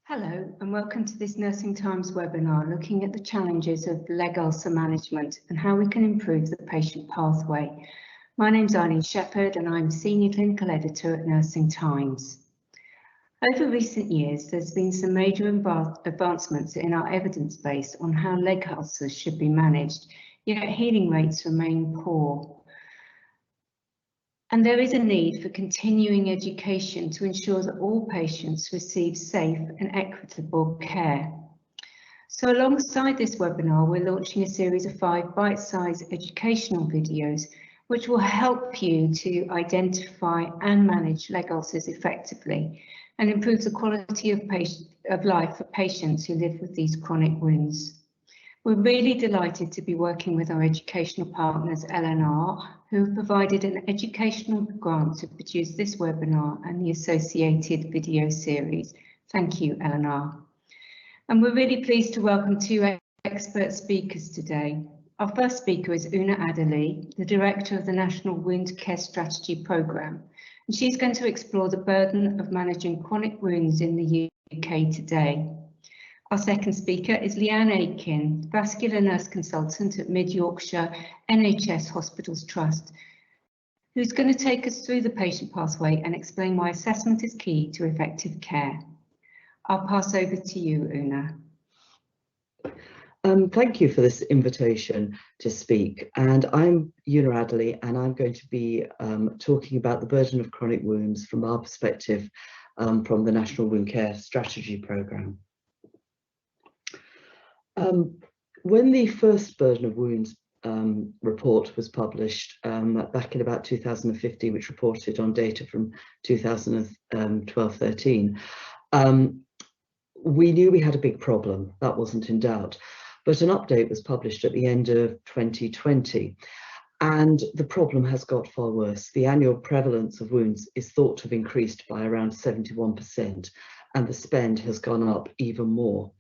Hello and welcome to this Nursing Times webinar looking at the challenges of leg ulcer management and how we can improve the patient pathway. My name's Eileen Shepherd and I'm Senior Clinical Editor at Nursing Times. Over recent years, there's been some major advancements in our evidence base on how leg ulcers should be managed, yet healing rates remain poor. And there is a need for continuing education to ensure that all patients receive safe and equitable care. So alongside this webinar, we're launching a series of 5 bite-sized educational videos which will help you to identify and manage leg ulcers effectively and improve the quality of life for patients who live with these chronic wounds. We're really delighted to be working with our educational partners, LNR, who have provided an educational grant to produce this webinar and the associated video series. Thank you, LNR. And we're really pleased to welcome 2 expert speakers today. Our first speaker is Una Adderley, the Director of the National Wound Care Strategy Programme, and she's going to explore the burden of managing chronic wounds in the UK today. Our second speaker is Leanne Aitken, Vascular Nurse Consultant at Mid Yorkshire NHS Hospitals Trust, who's going to take us through the patient pathway and explain why assessment is key to effective care. I'll pass over to you, Una. Thank you for this invitation to speak. And I'm Una Adderley, and I'm going to be talking about the burden of chronic wounds from our perspective from the National Wound Care Strategy Programme. When the first burden of wounds report was published back in about 2015, which reported on data from 2012-13, we knew we had a big problem. That wasn't in doubt. But an update was published at the end of 2020, and the problem has got far worse. The annual prevalence of wounds is thought to have increased by around 71%, and the spend has gone up even more.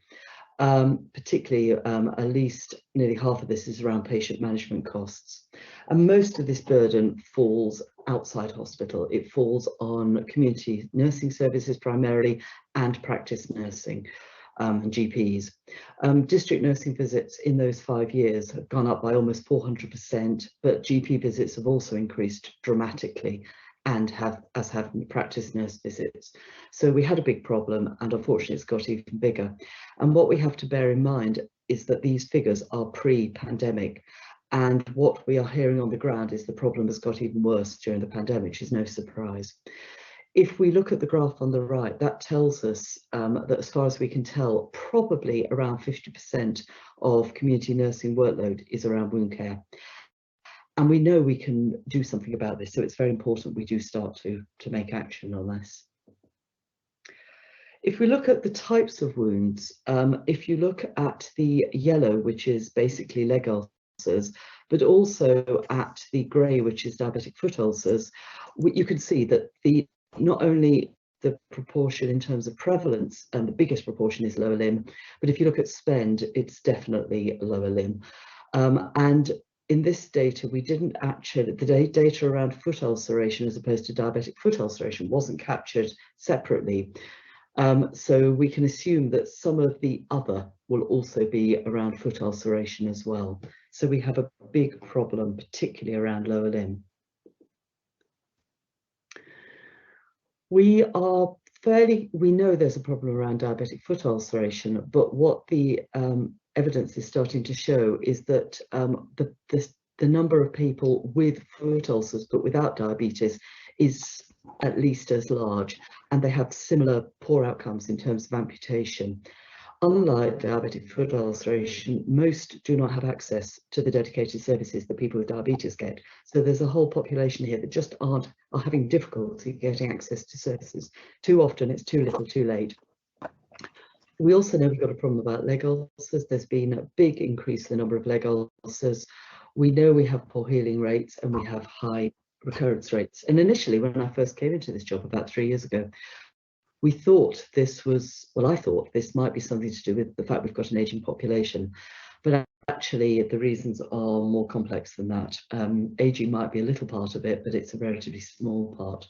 Particularly, at least nearly half of this is around patient management costs. And most of this burden falls outside hospital. It falls on community nursing services primarily and practice nursing and GPs. District nursing visits in those 5 years have gone up by almost 400%, but GP visits have also increased dramatically, and have practice nurse visits. So we had a big problem, and unfortunately it's got even bigger. And what we have to bear in mind is that these figures are pre-pandemic, and what we are hearing on the ground is the problem has got even worse during the pandemic, which is no surprise. If we look at the graph on the right, that tells us that as far as we can tell, probably around 50% of community nursing workload is around wound care. And we know we can do something about this, so it's very important we do start to make action on this. If we look at the types of wounds, if you look at the yellow, which is basically leg ulcers, but also at the grey, which is diabetic foot ulcers, you can see that not only the proportion in terms of prevalence, and the biggest proportion is lower limb, but if you look at spend, it's definitely lower limb. And in this data, we didn't actually, the data around foot ulceration as opposed to diabetic foot ulceration wasn't captured separately. So we can assume that some of the other will also be around foot ulceration as well. So we have a big problem, particularly around lower limb. We know there's a problem around diabetic foot ulceration, but what the evidence is starting to show is that the number of people with foot ulcers but without diabetes is at least as large, and they have similar poor outcomes in terms of amputation. Unlike diabetic foot ulceration, most do not have access to the dedicated services that people with diabetes get. So there's a whole population here that just are having difficulty getting access to services. Too often it's too little, too late. We also know we've got a problem about leg ulcers. There's been a big increase in the number of leg ulcers. We know we have poor healing rates and we have high recurrence rates. And initially, when I first came into this job about 3 years ago, we thought this was, well, I thought this might be something to do with the fact we've got an aging population. But actually, the reasons are more complex than that. Aging might be a little part of it, but it's a relatively small part.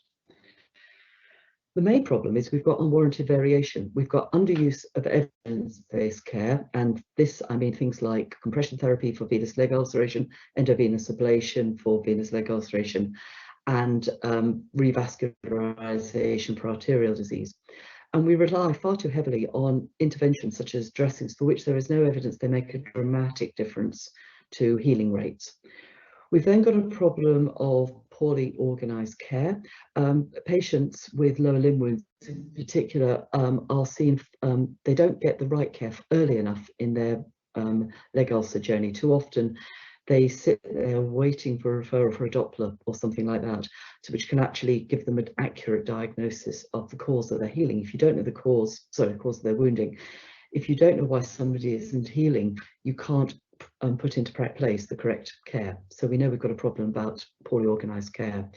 The main problem is we've got unwarranted variation. We've got underuse of evidence-based care, and this, I mean, things like compression therapy for venous leg ulceration, endovenous ablation for venous leg ulceration, and revascularization for arterial disease. And we rely far too heavily on interventions such as dressings for which there is no evidence they make a dramatic difference to healing rates. We've then got a problem of poorly organised care. Patients with lower limb wounds in particular are seen, they don't get the right care early enough in their leg ulcer journey. Too often they sit there waiting for a referral for a Doppler or something like that, which can actually give them an accurate diagnosis of the cause of their healing. If you don't know the cause of their wounding, if you don't know why somebody isn't healing, you can't put into place the correct care. So we know we've got a problem about poorly organised care.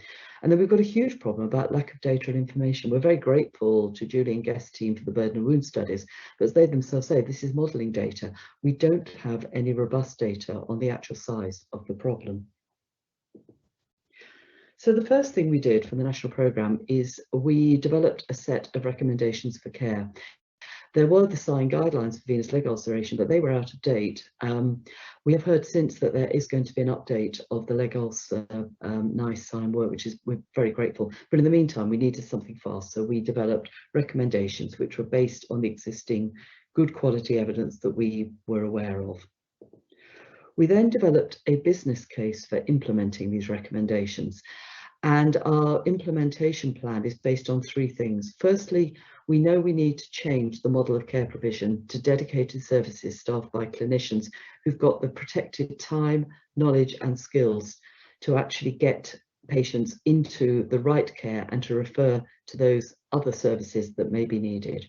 And then we've got a huge problem about lack of data and information. We're very grateful to Julie and Guest's team for the burden of wound studies, but as they themselves say, this is modelling data. We don't have any robust data on the actual size of the problem. So the first thing we did for the national programme is we developed a set of recommendations for care. There were the SIGN guidelines for venous leg ulceration, but they were out of date. We have heard since that there is going to be an update of the leg ulcer NICE SIGN work, which is, we're very grateful. But in the meantime, we needed something fast. So we developed recommendations which were based on the existing good quality evidence that we were aware of. We then developed a business case for implementing these recommendations. And our implementation plan is based on three things. Firstly, we know we need to change the model of care provision to dedicated services staffed by clinicians who've got the protected time, knowledge and skills to actually get patients into the right care and to refer to those other services that may be needed.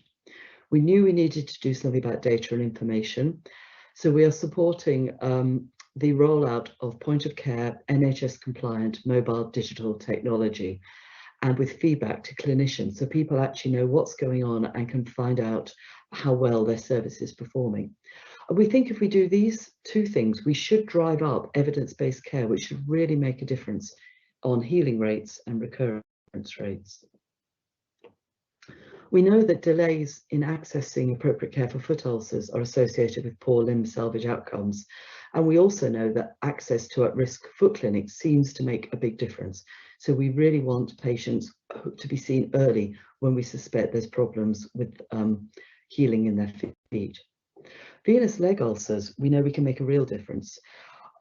We knew we needed to do something about data and information. So we are supporting the rollout of point of care, NHS compliant mobile digital technology, and with feedback to clinicians so people actually know what's going on and can find out how well their service is performing. And we think if we do these two things, we should drive up evidence-based care, which should really make a difference on healing rates and recurrence rates. We know that delays in accessing appropriate care for foot ulcers are associated with poor limb salvage outcomes. And we also know that access to at-risk foot clinics seems to make a big difference. So we really want patients to be seen early when we suspect there's problems with healing in their feet. Venous leg ulcers, we know we can make a real difference.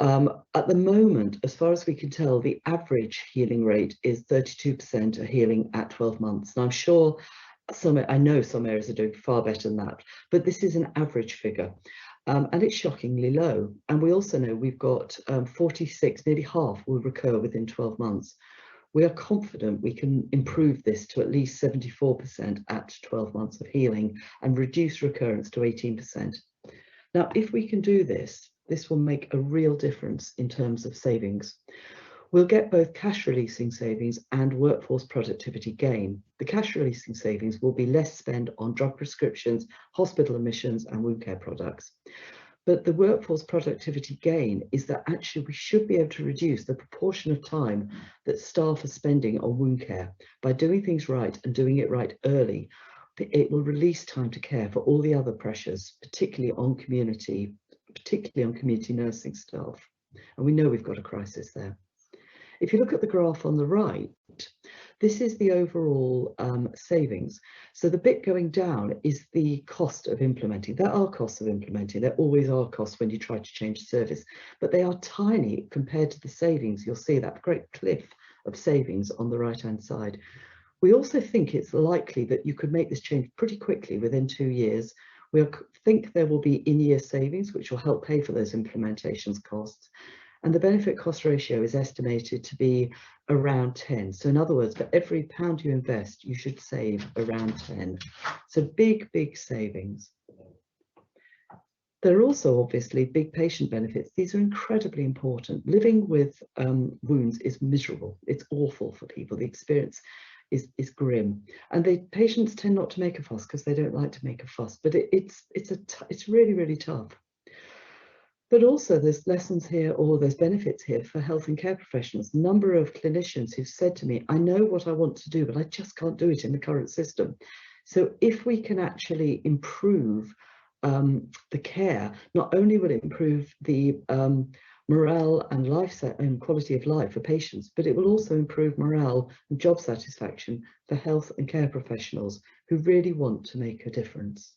At the moment, as far as we can tell, the average healing rate is 32% of healing at 12 months. And I'm sure I know some areas are doing far better than that, but this is an average figure. And it's shockingly low. And we also know we've got 46, nearly half will recur within 12 months. We are confident we can improve this to at least 74% at 12 months of healing and reduce recurrence to 18%. Now, if we can do this, this will make a real difference in terms of savings. We'll get both cash releasing savings and workforce productivity gain. The cash releasing savings will be less spend on drug prescriptions, hospital admissions and wound care products. But the workforce productivity gain is that actually we should be able to reduce the proportion of time that staff are spending on wound care. By doing things right and doing it right early, it will release time to care for all the other pressures, particularly on community nursing staff. And we know we've got a crisis there. If you look at the graph on the right, this is the overall savings. So the bit going down is the cost of implementing. There are costs of implementing. There always are costs when you try to change service, but they are tiny compared to the savings. You'll see that great cliff of savings on the right-hand side. We also think it's likely that you could make this change pretty quickly within 2 years. We think there will be in-year savings, which will help pay for those implementations costs. And the benefit cost ratio is estimated to be around 10. So in other words, for every pound you invest, you should save around 10. So big, big savings. There are also obviously big patient benefits. These are incredibly important. Living with wounds is miserable. It's awful for people. The experience is grim. And patients tend not to make a fuss because they don't like to make a fuss, but it's really, really tough. But also there's lessons here, or there's benefits here for health and care professionals. A number of clinicians who've said to me, I know what I want to do, but I just can't do it in the current system. So if we can actually improve the care, not only will it improve the morale and quality of life for patients, but it will also improve morale and job satisfaction for health and care professionals who really want to make a difference.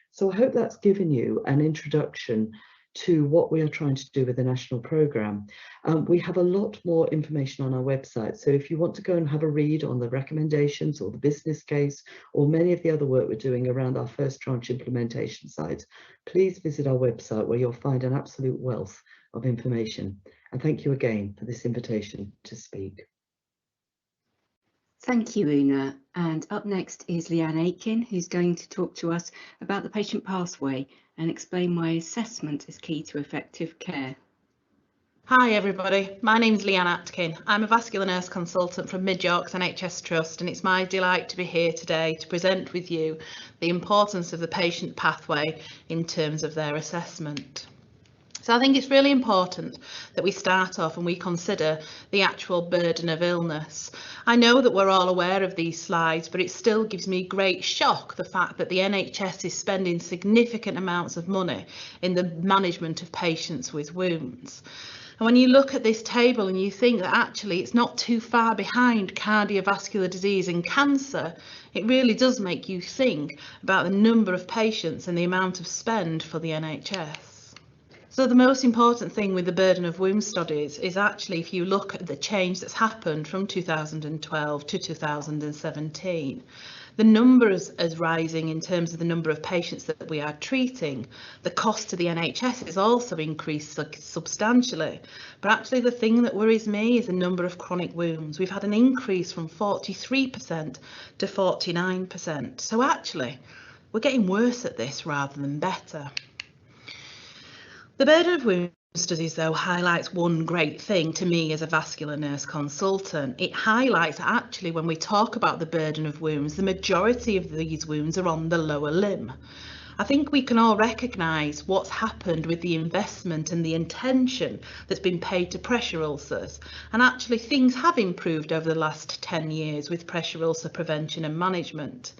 So I hope that's given you an introduction to what we are trying to do with the national programme. We have a lot more information on our website, so if you want to go and have a read on the recommendations or the business case or many of the other work we're doing around our first tranche implementation sites, please visit our website where you'll find an absolute wealth of information. And thank you again for this invitation to speak. Thank you, Una. And up next is Leanne Aiken, who's going to talk to us about the patient pathway and explain why assessment is key to effective care. Hi everybody, my name's Leanne Atkin. I'm a vascular nurse consultant from Mid Yorks NHS Trust, and it's my delight to be here today to present with you the importance of the patient pathway in terms of their assessment. So I think it's really important that we start off and we consider the actual burden of illness. I know that we're all aware of these slides, but it still gives me great shock, the fact that the NHS is spending significant amounts of money in the management of patients with wounds. And when you look at this table and you think that actually it's not too far behind cardiovascular disease and cancer, it really does make you think about the number of patients and the amount of spend for the NHS. So the most important thing with the burden of wound studies is actually, if you look at the change that's happened from 2012 to 2017, the numbers is rising in terms of the number of patients that we are treating. The cost to the NHS has also increased substantially. But actually the thing that worries me is the number of chronic wounds. We've had an increase from 43% to 49%. So actually, we're getting worse at this rather than better. The burden of wound studies, though, highlights one great thing to me as a vascular nurse consultant. It highlights that actually when we talk about the burden of wounds, the majority of these wounds are on the lower limb. I think we can all recognise what's happened with the investment and the attention that's been paid to pressure ulcers. And actually things have improved over the last 10 years with pressure ulcer prevention and management.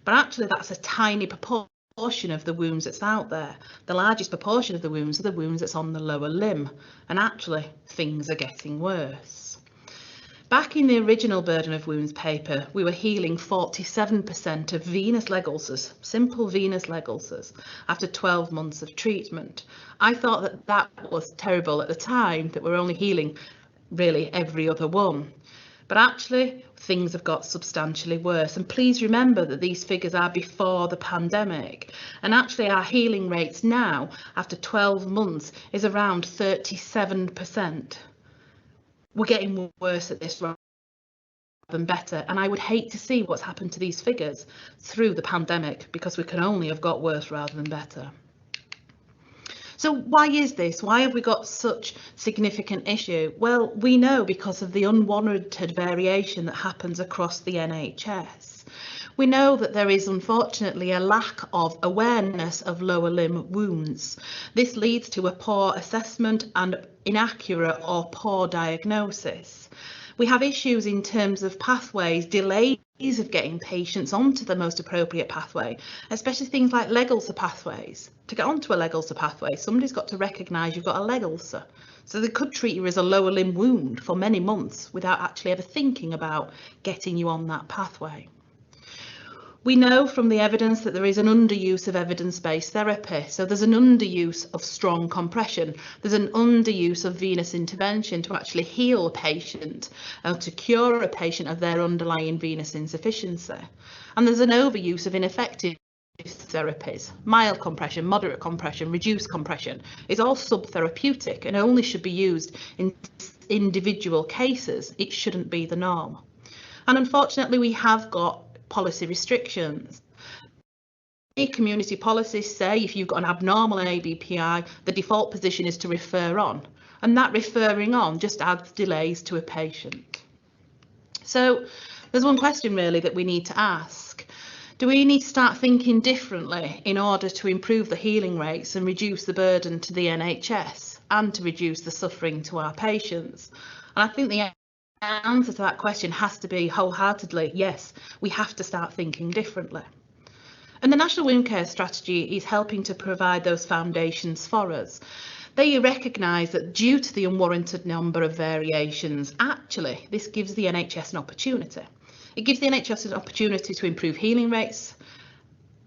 But actually that's a tiny proportion of the wounds that's out there. The largest proportion of the wounds are the wounds that's on the lower limb, and actually things are getting worse. Back in the original burden of wounds paper, we were healing 47% of venous leg ulcers, simple venous leg ulcers, after 12 months of treatment. I thought that that was terrible at the time, that we're only healing really every other one. But actually things have got substantially worse, and please remember that these figures are before the pandemic, and actually our healing rates now after 12 months is around 37%. We're getting worse at this rather than better, and I would hate to see what's happened to these figures through the pandemic, because we can only have got worse rather than better. So why is this? Why have we got such significant issue? Well, we know because of the unwarranted variation that happens across the NHS. We know that there is unfortunately a lack of awareness of lower limb wounds. This leads to a poor assessment and inaccurate or poor diagnosis. We have issues in terms of pathways, delays of getting patients onto the most appropriate pathway, especially things like leg ulcer pathways. To get onto a leg ulcer pathway, somebody's got to recognise you've got a leg ulcer. So they could treat you as a lower limb wound for many months without actually ever thinking about getting you on that pathway. We know from the evidence that there is an underuse of evidence-based therapy. So there's an underuse of strong compression. There's an underuse of venous intervention to actually heal a patient, to cure a patient of their underlying venous insufficiency. And there's an overuse of ineffective therapies. Mild compression, moderate compression, reduced compression is all subtherapeutic and only should be used in individual cases. It shouldn't be the norm. And unfortunately, we have got policy restrictions. Community policies say if you've got an abnormal ABPI, the default position is to refer on, and that referring on just adds delays to a patient. So there's one question really that we need to ask. Do we need to start thinking differently in order to improve the healing rates and reduce the burden to the NHS and to reduce the suffering to our patients? And I think the answer to that question has to be wholeheartedly, yes, we have to start thinking differently. And the National Wound Care Strategy is helping to provide those foundations for us. They recognise that due to the unwarranted number of variations, actually, this gives the NHS an opportunity. It gives the NHS an opportunity to improve healing rates,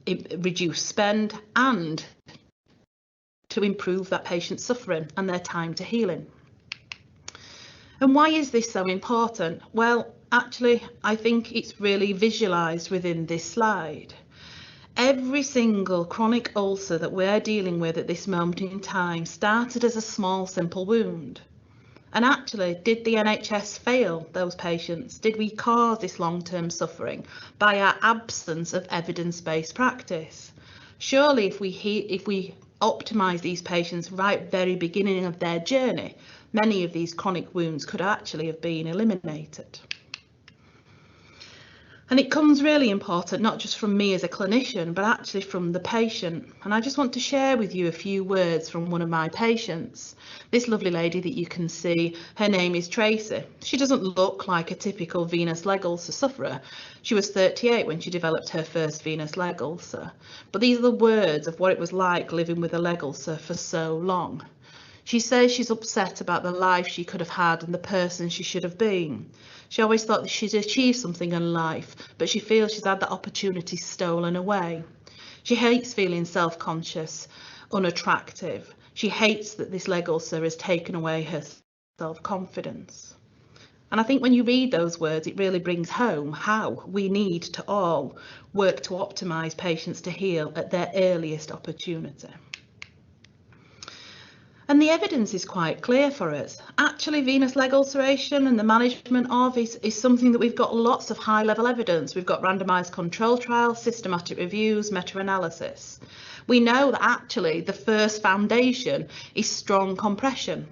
reduce spend, and to improve that patient's suffering and their time to healing. And why is this so important? Well, actually, I think it's really visualised within this slide. Every single chronic ulcer that we're dealing with at this moment in time started as a small, simple wound. And actually, did the NHS fail those patients? Did we cause this long-term suffering by our absence of evidence-based practice? Surely, if we optimise these patients right at the very beginning of their journey, many of these chronic wounds could actually have been eliminated. And it comes really important, not just from me as a clinician, but actually from the patient. And I just want to share with you a few words from one of my patients. This lovely lady that you can see, her name is Tracy. She doesn't look like a typical venous leg ulcer sufferer. She was 38 when she developed her first venous leg ulcer. But these are the words of what it was like living with a leg ulcer for so long. She says she's upset about the life she could have had and the person she should have been. She always thought that she'd achieved something in life, but she feels she's had that opportunity stolen away. She hates feeling self-conscious, unattractive. She hates that this leg ulcer has taken away her self-confidence. And I think when you read those words, it really brings home how we need to all work to optimise patients to heal at their earliest opportunity. And the evidence is quite clear for us. Actually, venous leg ulceration and the management of is something that we've got lots of high-level evidence. We've got randomised control trials, systematic reviews, meta-analysis. We know that actually the first foundation is strong compression.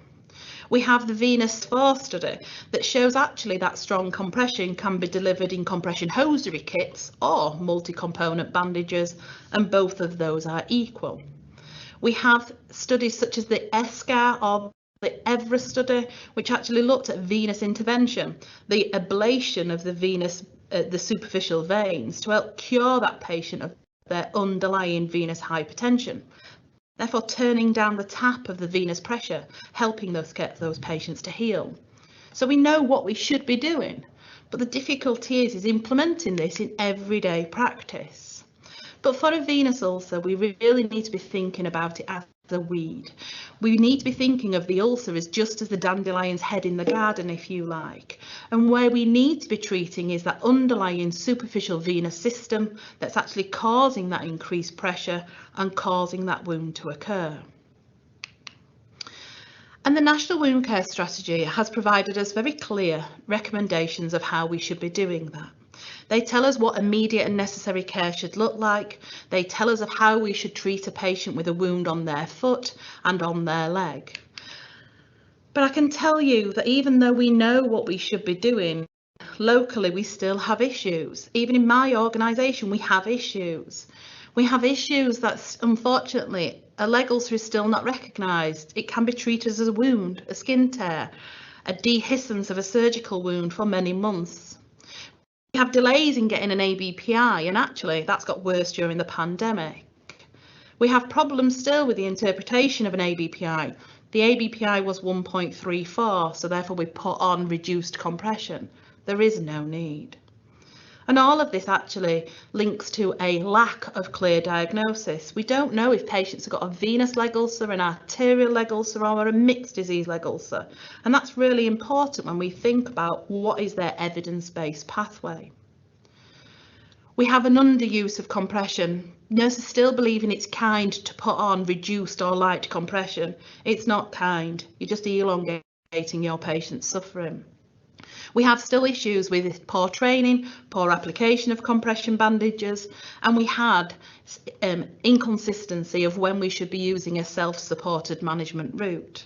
We have the Venous 4 study that shows actually that strong compression can be delivered in compression hosiery kits or multi-component bandages, and both of those are equal. We have studies such as the ESCAR or the Everest study, which actually looked at venous intervention, the ablation of the venous, the superficial veins to help cure that patient of their underlying venous hypertension, therefore turning down the tap of the venous pressure, helping get those patients to heal. So we know what we should be doing, but the difficulty is implementing this in everyday practice. But for a venous ulcer, we really need to be thinking about it as a weed. We need to be thinking of the ulcer as just as the dandelion's head in the garden, if you like. And where we need to be treating is that underlying superficial venous system that's actually causing that increased pressure and causing that wound to occur. And the National Wound Care Strategy has provided us very clear recommendations of how we should be doing that. They tell us what immediate and necessary care should look like. They tell us of how we should treat a patient with a wound on their foot and on their leg. But I can tell you that even though we know what we should be doing, locally we still have issues. Even in my organisation, we have issues. We have issues that, unfortunately, a leg ulcer is still not recognised. It can be treated as a wound, a skin tear, a dehiscence of a surgical wound for many months. We have delays in getting an ABPI, and actually that's got worse during the pandemic. We have problems still with the interpretation of an ABPI. The ABPI was 1.34, so therefore we put on reduced compression. There is no need. And all of this actually links to a lack of clear diagnosis. We don't know if patients have got a venous leg ulcer, an arterial leg ulcer, or a mixed disease leg ulcer. And that's really important when we think about what is their evidence-based pathway. We have an underuse of compression. Nurses still believing it's kind to put on reduced or light compression. It's not kind. You're just elongating your patient's suffering. We have still issues with poor training, poor application of compression bandages, and we had inconsistency of when we should be using a self-supported management route.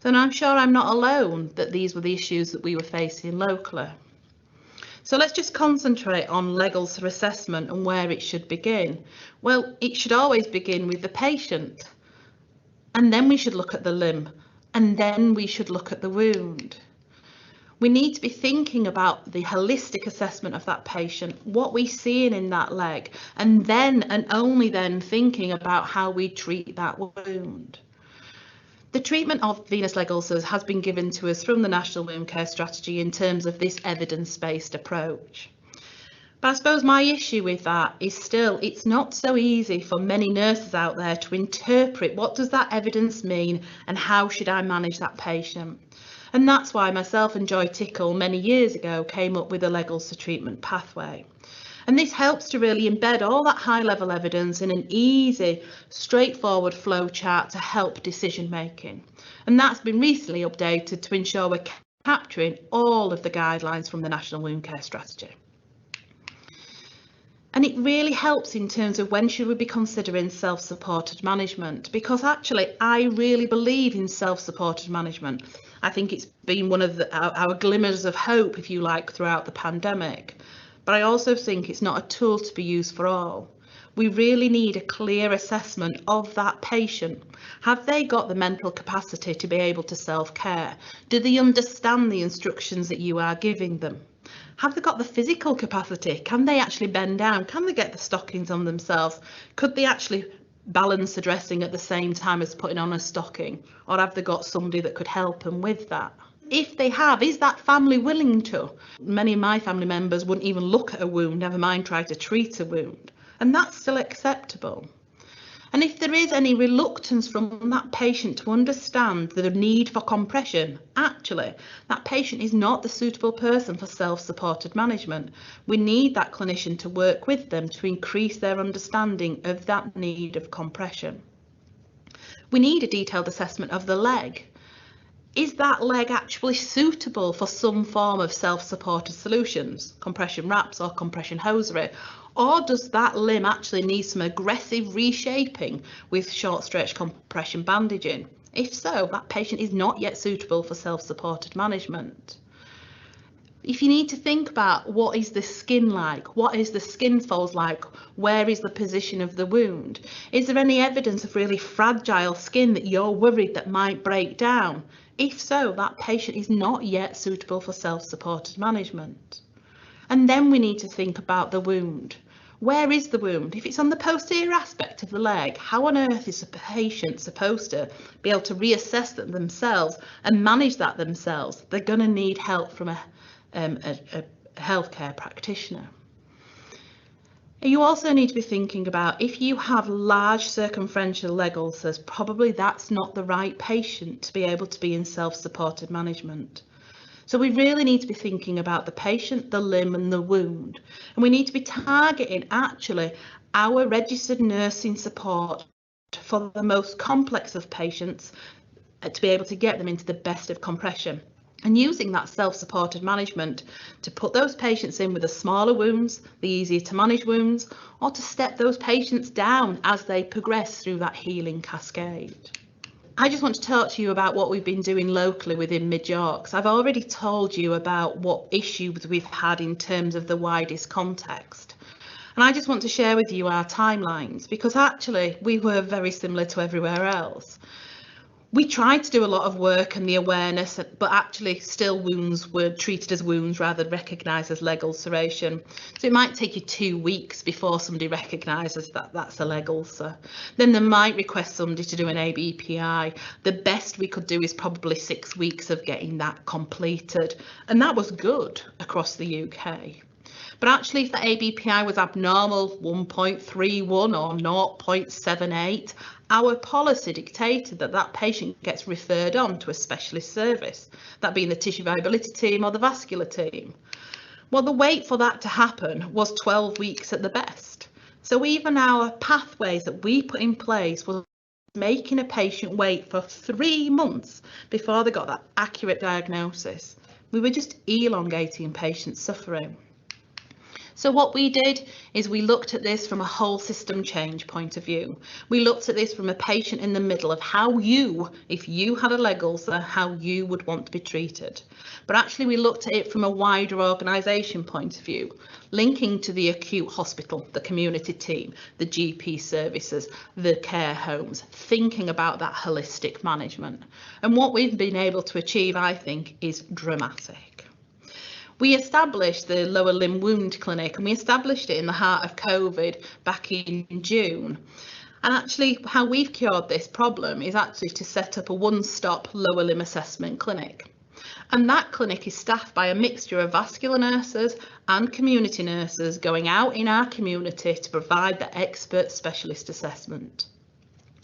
So I'm sure I'm not alone that these were the issues that we were facing locally. So let's just concentrate on leg ulcer assessment and where it should begin. Well, it should always begin with the patient, and then we should look at the limb, and then we should look at the wound. We need to be thinking about the holistic assessment of that patient, what we're seeing in that leg, and then and only then thinking about how we treat that wound. The treatment of venous leg ulcers has been given to us from the National Wound Care Strategy in terms of this evidence-based approach. But I suppose my issue with that is still, it's not so easy for many nurses out there to interpret what does that evidence mean and how should I manage that patient. And that's why myself and Joy Tickle many years ago came up with a leg ulcer treatment pathway. And this helps to really embed all that high level evidence in an easy, straightforward flow chart to help decision making. And that's been recently updated to ensure we're capturing all of the guidelines from the National Wound Care Strategy. And it really helps in terms of when should we be considering self-supported management, because actually I really believe in self-supported management. I think it's been one of our glimmers of hope, if you like, throughout the pandemic. But I also think it's not a tool to be used for all. We really need a clear assessment of that patient. Have they got the mental capacity to be able to self-care? Do they understand the instructions that you are giving them? Have they got the physical capacity? Can they actually bend down? Can they get the stockings on themselves? Could they actually balance the dressing at the same time as putting on a stocking? Or have they got somebody that could help them with that? If they have, is that family willing to? Many of my family members wouldn't even look at a wound, never mind try to treat a wound. And that's still acceptable. And if there is any reluctance from that patient to understand the need for compression, actually, that patient is not the suitable person for self-supported management. We need that clinician to work with them to increase their understanding of that need of compression. We need a detailed assessment of the leg. Is that leg actually suitable for some form of self-supported solutions, compression wraps or compression hosiery? Or does that limb actually need some aggressive reshaping with short stretch compression bandaging? If so, that patient is not yet suitable for self-supported management. If you need to think about what is the skin like, what is the skin folds like, where is the position of the wound? Is there any evidence of really fragile skin that you're worried that might break down? If so, that patient is not yet suitable for self-supported management. And then we need to think about the wound. Where is the wound? If it's on the posterior aspect of the leg, how on earth is a patient supposed to be able to reassess that themselves and manage that themselves? They're going to need help from a healthcare practitioner. You also need to be thinking about if you have large circumferential leg ulcers, probably that's not the right patient to be able to be in self-supported management. So we really need to be thinking about the patient, the limb and the wound. And we need to be targeting actually our registered nursing support for the most complex of patients to be able to get them into the best of compression. And using that self-supported management to put those patients in with the smaller wounds, the easier to manage wounds, or to step those patients down as they progress through that healing cascade. I just want to talk to you about what we've been doing locally within Mid Yorks. I've already told you about what issues we've had in terms of the widest context. And I just want to share with you our timelines, because actually we were very similar to everywhere else. We tried to do a lot of work and the awareness, but actually still wounds were treated as wounds rather than recognised as leg ulceration. So it might take you 2 weeks before somebody recognises that that's a leg ulcer. Then they might request somebody to do an ABPI. The best we could do is probably 6 weeks of getting that completed. And that was good across the UK. But actually, if the ABPI was abnormal 1.31 or 0.78, our policy dictated that that patient gets referred on to a specialist service, that being the tissue viability team or the vascular team. Well, the wait for that to happen was 12 weeks at the best. So even our pathways that we put in place was making a patient wait for 3 months before they got that accurate diagnosis. We were just elongating patient suffering. So what we did is we looked at this from a whole system change point of view. We looked at this from a patient in the middle of how you, if you had a leg ulcer, how you would want to be treated. But actually we looked at it from a wider organisation point of view, linking to the acute hospital, the community team, the GP services, the care homes, thinking about that holistic management. And what we've been able to achieve, I think, is dramatic. We established the lower limb wound clinic, and we established it in the heart of COVID back in June. And actually how we've cured this problem is actually to set up a one-stop lower limb assessment clinic. And that clinic is staffed by a mixture of vascular nurses and community nurses going out in our community to provide the expert specialist assessment.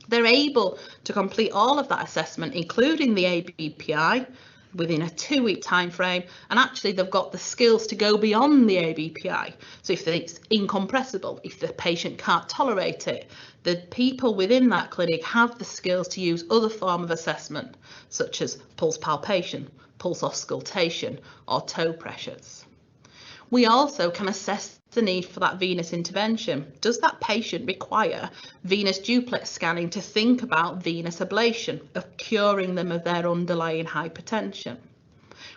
They're able to complete all of that assessment, including the ABPI, within a 2-week time frame, and actually they've got the skills to go beyond the ABPI. So if it's incompressible, if the patient can't tolerate it, the people within that clinic have the skills to use other form of assessment, such as pulse palpation, pulse auscultation, or toe pressures. We also can assess the need for that venous intervention. Does that patient require venous duplex scanning to think about venous ablation, of curing them of their underlying hypertension?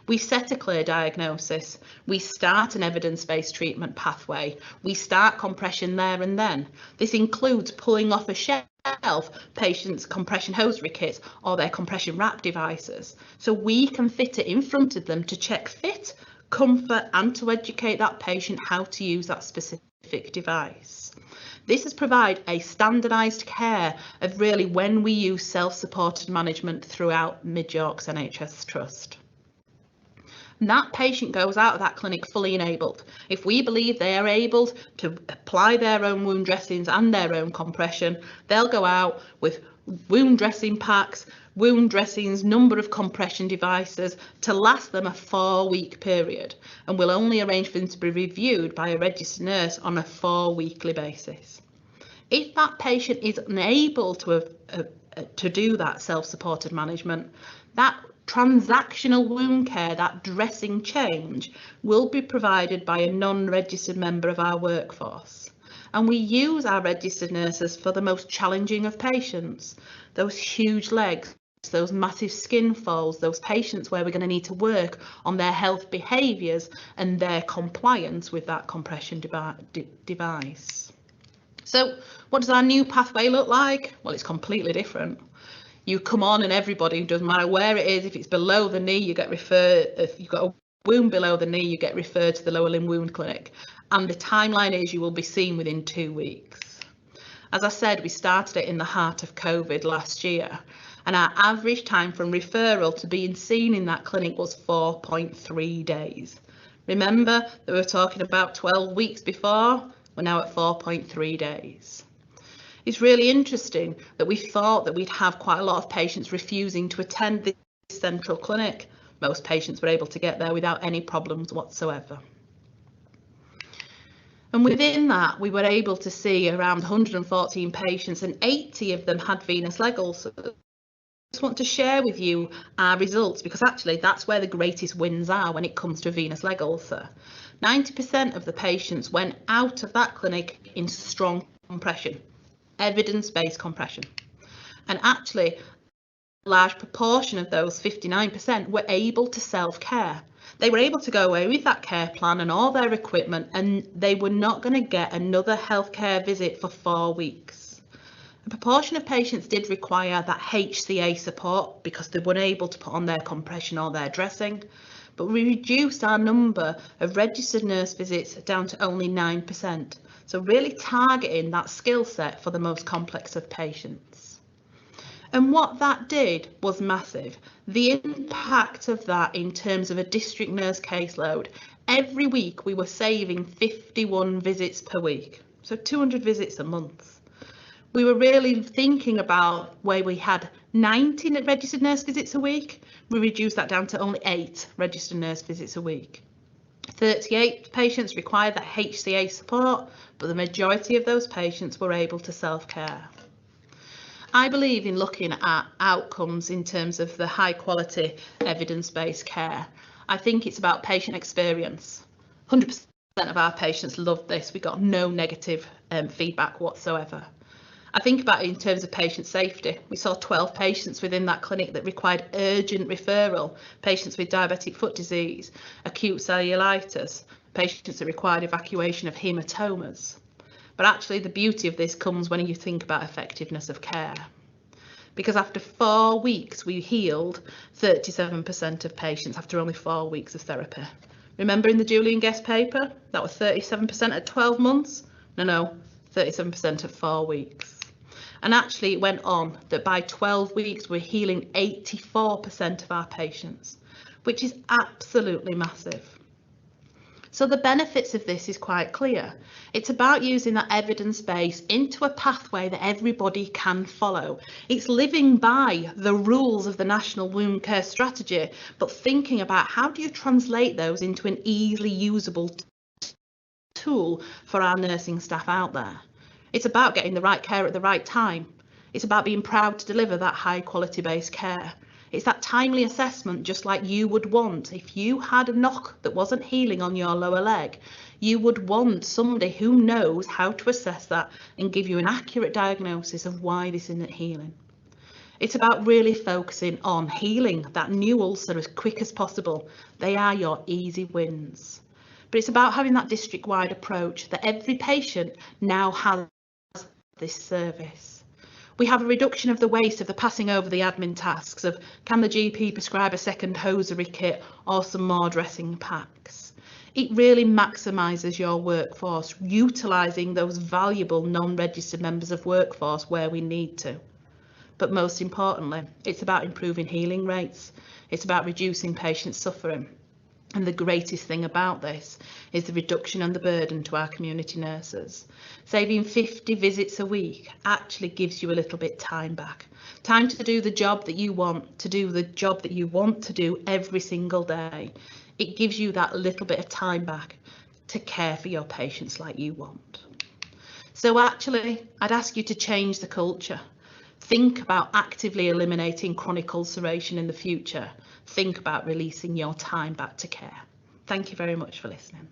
We set a clear diagnosis. We start an evidence-based treatment pathway. We start compression there and then. This includes pulling off a shelf patients' compression hosiery kits or their compression wrap devices, so we can fit it in front of them to check fit, comfort, and to educate that patient how to use that specific device. This has provided a standardised care of really when we use self-supported management throughout Mid York's NHS Trust. And that patient goes out of that clinic fully enabled. If we believe they are able to apply their own wound dressings and their own compression, they'll go out with wound dressing packs, wound dressings, number of compression devices to last them a 4-week period, and we'll only arrange for them to be reviewed by a registered nurse on a 4-weekly basis. If that patient is unable to do that self-supported management, that transactional wound care, that dressing change, will be provided by a non-registered member of our workforce. And we use our registered nurses for the most challenging of patients, those huge legs, those massive skin folds, those patients where we're going to need to work on their health behaviours and their compliance with that compression device. So what does our new pathway look like? Well, it's completely different. You come on and everybody, doesn't matter where it is, if it's below the knee, you get referred, if you've got a wound below the knee, you get referred to the lower limb wound clinic. And the timeline is you will be seen within 2 weeks. As I said, we started it in the heart of COVID last year, and our average time from referral to being seen in that clinic was 4.3 days. Remember that we were talking about 12 weeks before, we're now at 4.3 days. It's really interesting that we thought that we'd have quite a lot of patients refusing to attend this central clinic. Most patients were able to get there without any problems whatsoever. And within that, we were able to see around 114 patients, and 80 of them had venous leg ulcers. I just want to share with you our results, because actually that's where the greatest wins are when it comes to a venous leg ulcer. 90% of the patients went out of that clinic in strong compression, evidence-based compression. And actually, a large proportion of those, 59%, were able to self-care. They were able to go away with that care plan and all their equipment, and they were not going to get another healthcare visit for 4 weeks. A proportion of patients did require that HCA support because they weren't able to put on their compression or their dressing, but we reduced our number of registered nurse visits down to only 9%. So really targeting that skill set for the most complex of patients. And what that did was massive. The impact of that in terms of a district nurse caseload, every week we were saving 51 visits per week, so 200 visits a month. We were really thinking about where we had 19 registered nurse visits a week, we reduced that down to only 8 registered nurse visits a week. 38 patients required that HCA support, but the majority of those patients were able to self-care. I believe in looking at outcomes in terms of the high quality evidence-based care. I think it's about patient experience, 100%. of our patients loved this. We got no negative feedback whatsoever. I think about it in terms of patient safety. We saw 12 patients within that clinic that required urgent referral, patients with diabetic foot disease, acute cellulitis, patients that required evacuation of hematomas. But actually the beauty of this comes when you think about effectiveness of care. Because after 4 weeks, we healed 37% of patients after only 4 weeks of therapy. Remember in the Julian Guest paper, that was 37% at 12 months? No, 37% at 4 weeks. And actually it went on that by 12 weeks, we're healing 84% of our patients, which is absolutely massive. So the benefits of this is quite clear. It's about using that evidence base into a pathway that everybody can follow. It's living by the rules of the National Wound Care Strategy, but thinking about how do you translate those into an easily usable tool for our nursing staff out there. It's about getting the right care at the right time. It's about being proud to deliver that high quality based care. It's that timely assessment, just like you would want. If you had a knock that wasn't healing on your lower leg, you would want somebody who knows how to assess that and give you an accurate diagnosis of why this isn't healing. It's about really focusing on healing that new ulcer as quick as possible. They are your easy wins. But it's about having that district-wide approach that every patient now has this service. We have a reduction of the waste of the passing over the admin tasks of can the GP prescribe a second hosiery kit or some more dressing packs. It really maximises your workforce, utilising those valuable non-registered members of workforce where we need to. But most importantly, it's about improving healing rates. It's about reducing patient suffering. And the greatest thing about this is the reduction on the burden to our community nurses. Saving 50 visits a week actually gives you a little bit time back. Time to do the job that you want, to do the job that you want to do every single day. It gives you that little bit of time back to care for your patients like you want. So actually, I'd ask you to change the culture. Think about actively eliminating chronic ulceration in the future. Think about releasing your time back to care. Thank you very much for listening.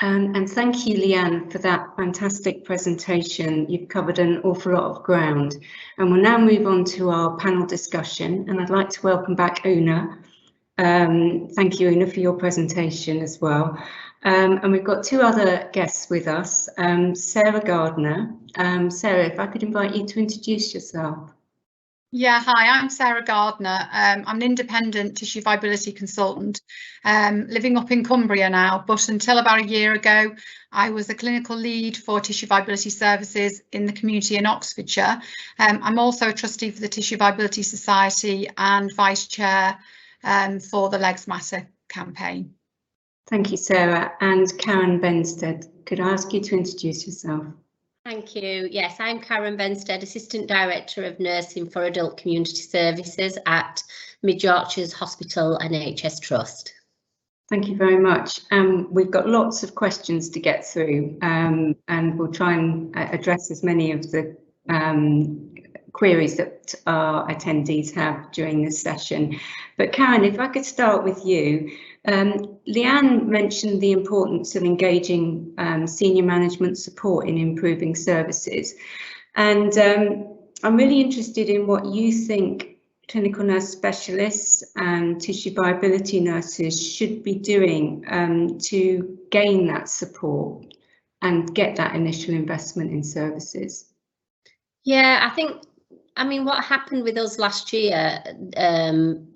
And thank you, Leanne, for that fantastic presentation. You've covered an awful lot of ground. And we'll now move on to our panel discussion. And I'd like to welcome back Una. Thank you, Una, for your presentation as well. And we've got two other guests with us, Sarah Gardner. Sarah, if I could invite you to introduce yourself. Yeah, hi, I'm Sarah Gardner. I'm an independent tissue viability consultant living up in Cumbria now, but until about a year ago, I was a clinical lead for tissue viability services in the community in Oxfordshire. I'm also a trustee for the Tissue Viability Society and vice chair for the Legs Matter campaign. Thank you, Sarah. And Karen Benstead, could I ask you to introduce yourself? Thank you. Yes, I'm Karen Benstead, Assistant Director of Nursing for Adult Community Services at Mid Yorkshire's Hospital NHS Trust. Thank you very much. We've got lots of questions to get through and we'll try and address as many of the queries that our attendees have during this session. But Karen, if I could start with you. Leanne mentioned the importance of engaging senior management support in improving services. And I'm really interested in what you think clinical nurse specialists and tissue viability nurses should be doing to gain that support and get that initial investment in services. Yeah, I mean, what happened with us last year,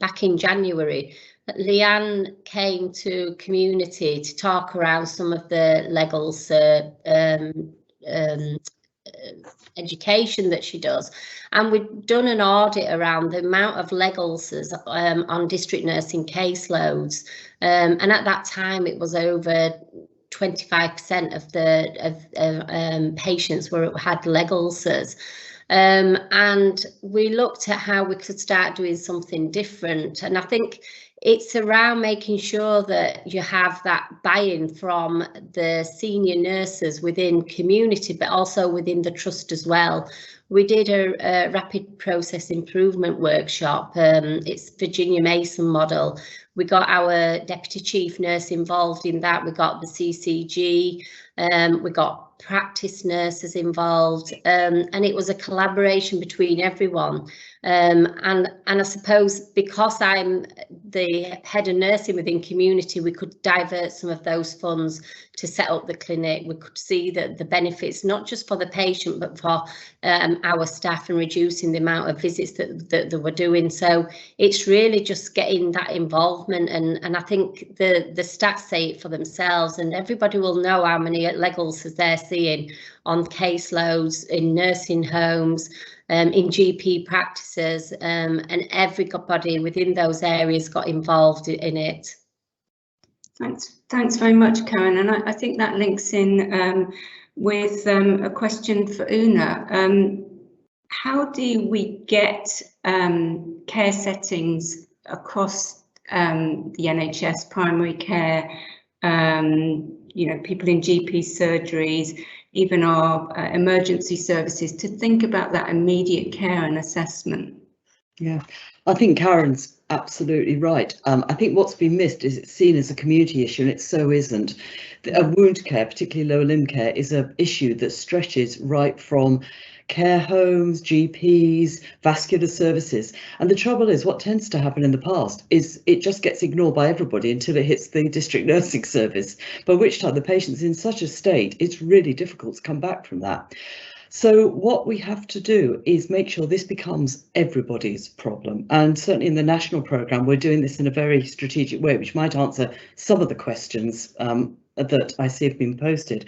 back in January, Leanne came to community to talk around some of the leg ulcer education that she does, and we'd done an audit around the amount of leg ulcers on district nursing caseloads, and at that time it was over 25% of the patients had leg ulcers. And we looked at how we could start doing something different, and I think it's around making sure that you have that buy-in from the senior nurses within community, but also within the trust as well, we did a rapid process improvement workshop. It's Virginia Mason model. We got our deputy chief nurse involved in that. We got the CCG, we got practice nurses involved, and it was a collaboration between everyone. And I suppose because I'm the head of nursing within community, we could divert some of those funds to set up the clinic. We could see that the benefits, not just for the patient, but for our staff, and reducing the amount of visits that they were doing. So it's really just getting that involvement, and I think the stats say it for themselves, and everybody will know how many leg ulcers they're seeing on caseloads, in nursing homes, in GP practices, and everybody within those areas got involved in it. Thanks very much, Karen. And I think that links in with a question for Una. How do we get care settings across the NHS, primary care, people in GP surgeries, even our emergency services, to think about that immediate care and assessment? Yeah, I think Karen's absolutely right. I think what's been missed is it's seen as a community issue, and it so isn't. Wound care, particularly lower limb care, is an issue that stretches right from care homes, GPs, vascular services. And the trouble is, what tends to happen in the past is it just gets ignored by everybody until it hits the district nursing service, by which time the patient's in such a state, it's really difficult to come back from that. So what we have to do is make sure this becomes everybody's problem. And certainly in the national programme, we're doing this in a very strategic way, which might answer some of the questions that I see have been posted.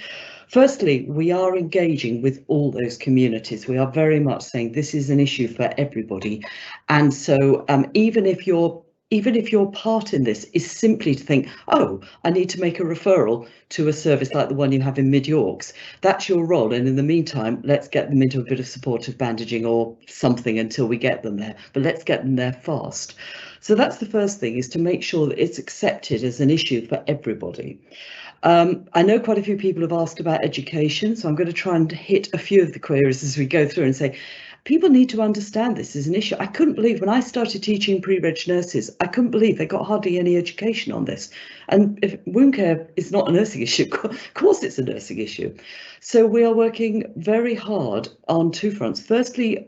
Firstly, we are engaging with all those communities. We are very much saying this is an issue for everybody. And so even if your part in this is simply to think, oh, I need to make a referral to a service like the one you have in Mid Yorks, that's your role. And in the meantime, let's get them into a bit of supportive bandaging or something until we get them there. But let's get them there fast. So that's the first thing, is to make sure that it's accepted as an issue for everybody. I know quite a few people have asked about education, so I'm going to try and hit a few of the queries as we go through and say, people need to understand this is an issue. I couldn't believe when I started teaching pre-reg nurses, I couldn't believe they got hardly any education on this. And if wound care is not a nursing issue, of course it's a nursing issue. So we are working very hard on two fronts. Firstly,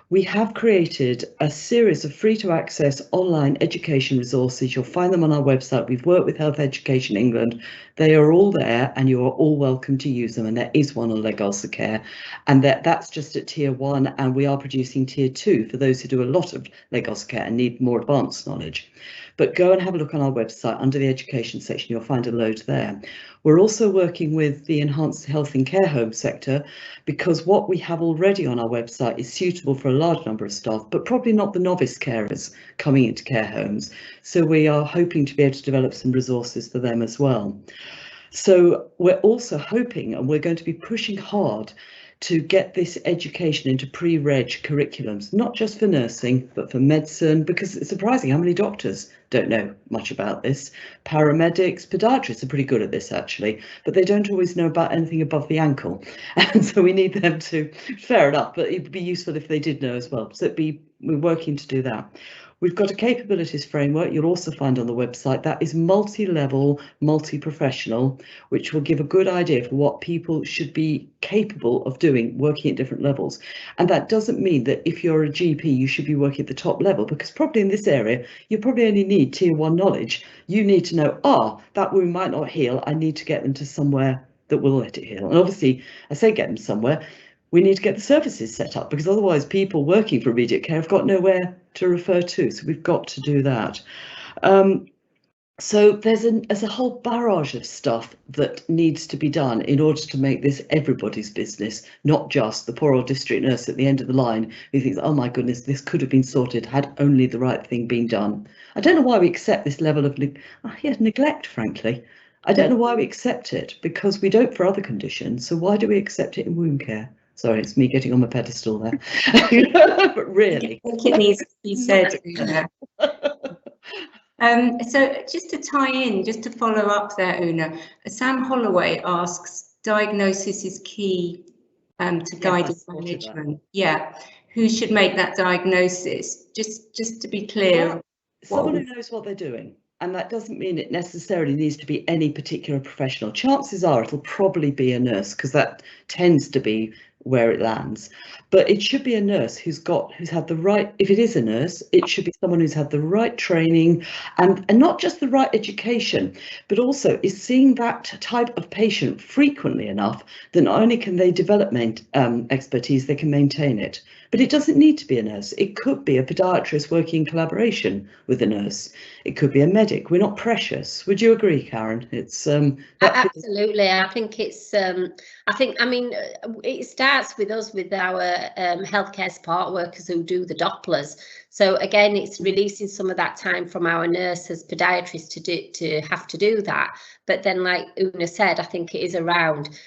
we have created a series of free to access online education resources. You'll find them on our website. We've worked with Health Education England. They are all there and you are all welcome to use them. And there is one on leg ulcer care, and that's just at tier 1. And we are producing tier 2 for those who do a lot of leg ulcer care and need more advanced knowledge. But go and have a look on our website. Under the education section, you'll find a load there. We're also working with the enhanced health and care home sector, because what we have already on our website is suitable for a large number of staff, but probably not the novice carers coming into care homes. So we are hoping to be able to develop some resources for them as well. So we're also hoping, and we're going to be pushing hard to get this education into pre-reg curriculums, not just for nursing, but for medicine, because it's surprising how many doctors don't know much about this. Paramedics, podiatrists are pretty good at this actually, but they don't always know about anything above the ankle. And so we need them to, fair enough, but it'd be useful if they did know as well. So we're working to do that. We've got a capabilities framework you'll also find on the website that is multi-level, multi-professional, which will give a good idea for what people should be capable of doing, working at different levels. And that doesn't mean that if you're a GP, you should be working at the top level, because probably in this area, you probably only need tier 1 knowledge. You need to know, that wound might not heal. I need to get them to somewhere that will let it heal. And obviously, I say get them somewhere. We need to get the services set up, because otherwise people working for immediate care have got nowhere to refer to. So we've got to do that. So there's a whole barrage of stuff that needs to be done in order to make this everybody's business, not just the poor old district nurse at the end of the line who thinks, oh my goodness, this could have been sorted had only the right thing been done. I don't know why we accept this level of neglect, frankly. I don't know why we accept it, because we don't for other conditions. So why do we accept it in wound care? Sorry, it's me getting on my pedestal there. But really, I think it needs to be said. So just to tie in, just to follow up there, Una, Sam Holloway asks, diagnosis is key to guide management. Yeah, who should make that diagnosis? Just to be clear. Well, someone who knows what they're doing. And that doesn't mean it necessarily needs to be any particular professional. Chances are it'll probably be a nurse, because that tends to be where it lands. But it should be a nurse who's had the right, if it is a nurse, it should be someone who's had the right training and not just the right education, but also is seeing that type of patient frequently enough that not only can they develop expertise, they can maintain it. But it doesn't need to be a nurse. It could be a podiatrist working in collaboration with a nurse. It could be a medic. We're not precious. Would you agree, Karen? It's absolutely. I think it's. I mean, it starts with us, with our healthcare support workers who do the Dopplers. So again, it's releasing some of that time from our nurses, podiatrists to have to do that. But then, like Una said, I think it is around.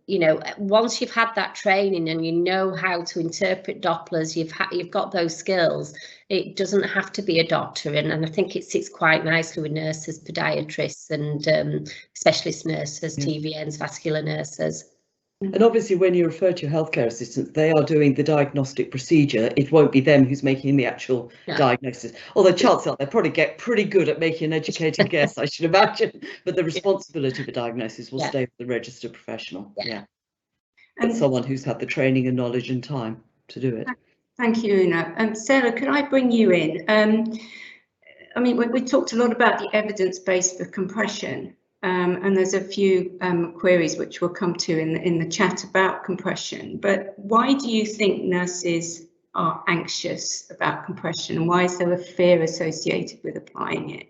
You know, once you've had that training and you know how to interpret Dopplers, you've got those skills. It doesn't have to be a doctor, and I think it sits quite nicely with nurses, podiatrists, and specialist nurses, TVNs, vascular nurses. And obviously, when you refer to your healthcare assistants, they are doing the diagnostic procedure. It won't be them who's making the actual diagnosis. Although chances are they probably get pretty good at making an educated guess, I should imagine. But the responsibility for diagnosis will stay with the registered professional. And someone who's had the training and knowledge and time to do it. Thank you, Una. Sarah, could I bring you in? I mean, we talked a lot about the evidence base for compression. And there's a few queries which we'll come to in the chat about compression. But why do you think nurses are anxious about compression, and why is there a fear associated with applying it?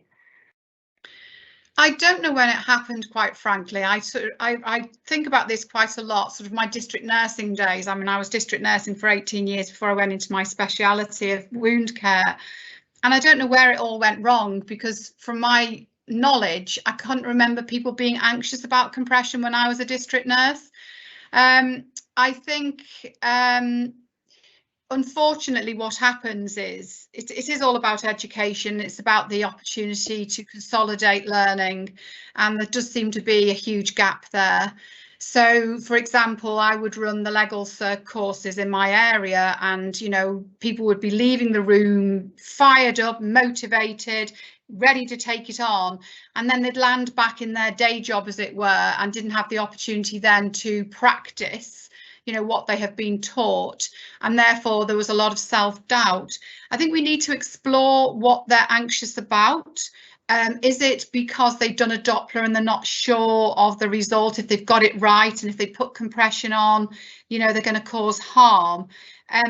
I don't know when it happened, quite frankly. I think about this quite a lot, sort of my district nursing days. I mean, I was district nursing for 18 years before I went into my speciality of wound care. And I don't know where it all went wrong, because from my knowledge, I couldn't remember people being anxious about compression when I was a district nurse. I think unfortunately what happens is it is all about education. It's about the opportunity to consolidate learning, and there does seem to be a huge gap there. So, for example, I would run the leg ulcer courses in my area, and, you know, people would be leaving the room fired up, motivated, ready to take it on, and then they'd land back in their day job, as it were, and didn't have the opportunity then to practice, you know, what they have been taught, and therefore there was a lot of self-doubt. I think we need to explore what they're anxious about. Is it because they've done a Doppler and they're not sure of the result, if they've got it right, and if they put compression on, you know, they're going to cause harm,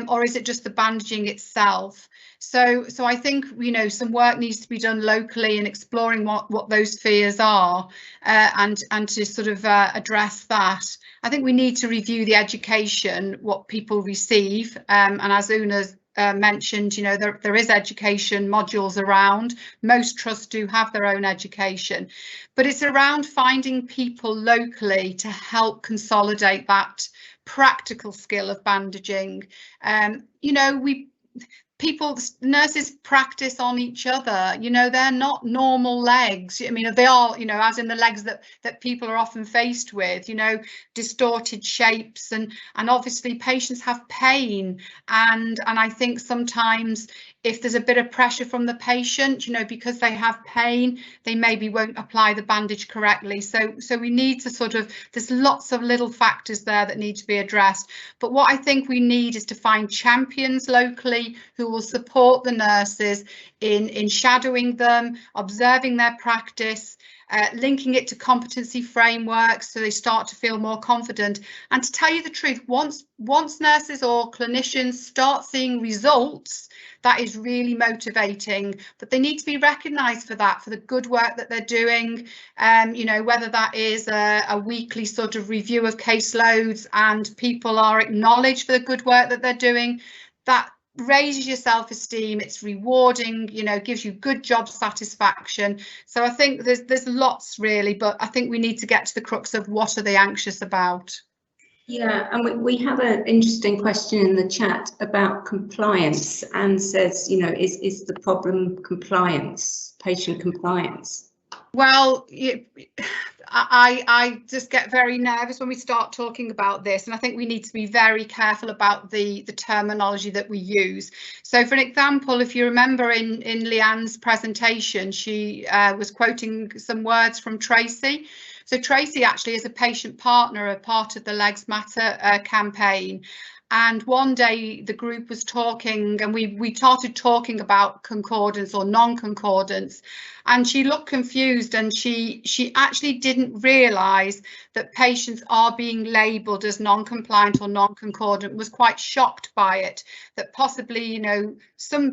or is it just the bandaging itself? So I think, you know, some work needs to be done locally in exploring what those fears are, and to sort of address that. I think we need to review the education, what people receive, and as Una's mentioned, you know, there is education modules around. Most trusts do have their own education, but it's around finding people locally to help consolidate that practical skill of bandaging. You know, nurses practice on each other. You know, they're not normal legs. I mean, they are, you know, as in the legs that people are often faced with, you know, distorted shapes, and obviously patients have pain, and I think sometimes if there's a bit of pressure from the patient, you know, because they have pain, they maybe won't apply the bandage correctly. So we need to sort of, there's lots of little factors there that need to be addressed. But what I think we need is to find champions locally who will support the nurses in shadowing them, observing their practice, linking it to competency frameworks so they start to feel more confident. And to tell you the truth, once nurses or clinicians start seeing results, that is really motivating, but they need to be recognised for that, for the good work that they're doing. You know, whether that is a weekly sort of review of caseloads and people are acknowledged for the good work that they're doing, that raises your self-esteem, it's rewarding, you know, gives you good job satisfaction. So I think there's lots really, but I think we need to get to the crux of what are they anxious about. Yeah, and we have an interesting question in the chat about compliance, and says, you know, is the problem compliance, patient compliance? Well, I just get very nervous when we start talking about this, and I think we need to be very careful about the terminology that we use. So, for an example, if you remember in Leanne's presentation, she was quoting some words from Tracy. So Tracy actually is a patient partner, a part of the Legs Matter campaign. And one day the group was talking, and we started talking about concordance or non-concordance, and she looked confused, and she actually didn't realise that patients are being labelled as non-compliant or non-concordant, was quite shocked by it, that possibly, you know, somewhere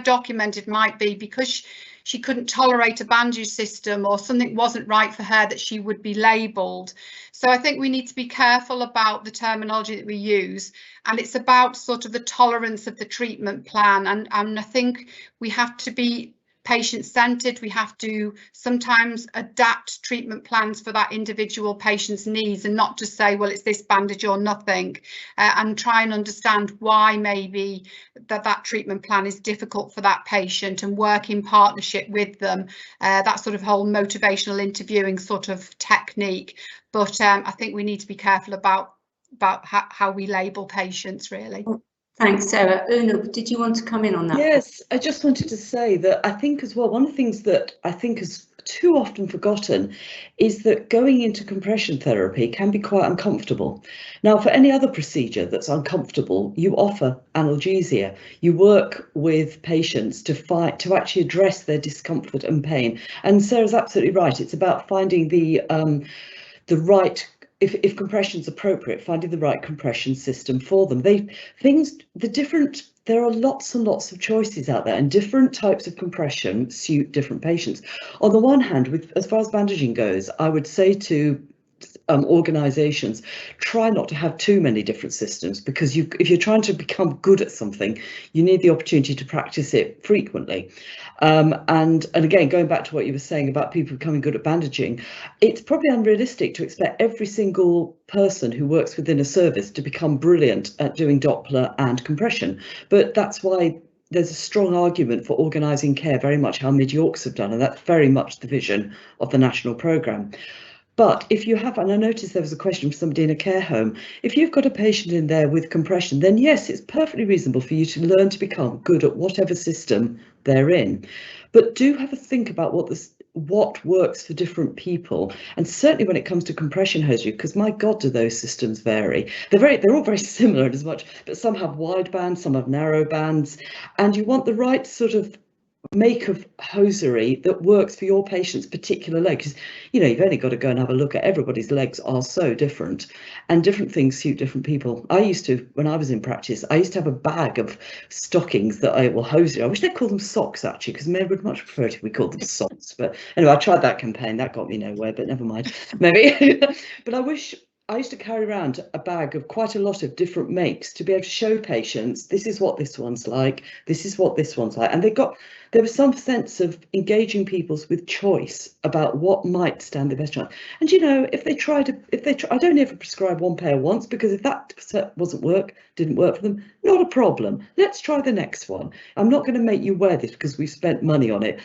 documented might be because she couldn't tolerate a bandage system or something wasn't right for her that she would be labelled. So I think we need to be careful about the terminology that we use, and it's about sort of the tolerance of the treatment plan, and I think we have to be patient-centred. We have to sometimes adapt treatment plans for that individual patient's needs, and not just say, well, it's this bandage or nothing, and try and understand why maybe that treatment plan is difficult for that patient, and work in partnership with them, that sort of whole motivational interviewing sort of technique. But I think we need to be careful about how we label patients, really. Thanks, Sarah. Una, did you want to come in on that? Yes, I just wanted to say that I think as well, one of the things that I think is too often forgotten is that going into compression therapy can be quite uncomfortable. Now, for any other procedure that's uncomfortable, you offer analgesia. You work with patients to actually address their discomfort and pain. And Sarah's absolutely right. It's about finding the right, if compression's appropriate, finding the right compression system for them. There are lots and lots of choices out there, and different types of compression suit different patients. On the one hand, as far as bandaging goes, I would say to organisations, try not to have too many different systems, because if you're trying to become good at something, you need the opportunity to practice it frequently. And again, going back to what you were saying about people becoming good at bandaging, it's probably unrealistic to expect every single person who works within a service to become brilliant at doing Doppler and compression. But that's why there's a strong argument for organising care, very much how Mid-Yorks have done, and that's very much the vision of the national programme. But if you have, and I noticed there was a question from somebody in a care home, if you've got a patient in there with compression, then yes, it's perfectly reasonable for you to learn to become good at whatever system they're in. But do have a think about what works for different people, and certainly when it comes to compression hosiery, because my God, do those systems vary. They're all very similar in as much, but some have wide bands, some have narrow bands, and you want the right sort of make of hosiery that works for your patient's particular leg, because you know you've only got to go and have a look at everybody's legs are so different, and different things suit different people. I used to, when I was in practice, I used to have a bag of stockings that hosiery. I wish they'd call them socks actually, because men would much prefer it if we called them socks. But anyway, I tried that campaign, that got me nowhere, but never mind. Maybe. But I used to carry around a bag of quite a lot of different makes to be able to show patients, this is what this one's like, this is what this one's like. And there was some sense of engaging people with choice about what might stand the best chance. And you know, if they try, I don't ever prescribe one pair once, because if that didn't work for them, not a problem. Let's try the next one. I'm not going to make you wear this because we've spent money on it.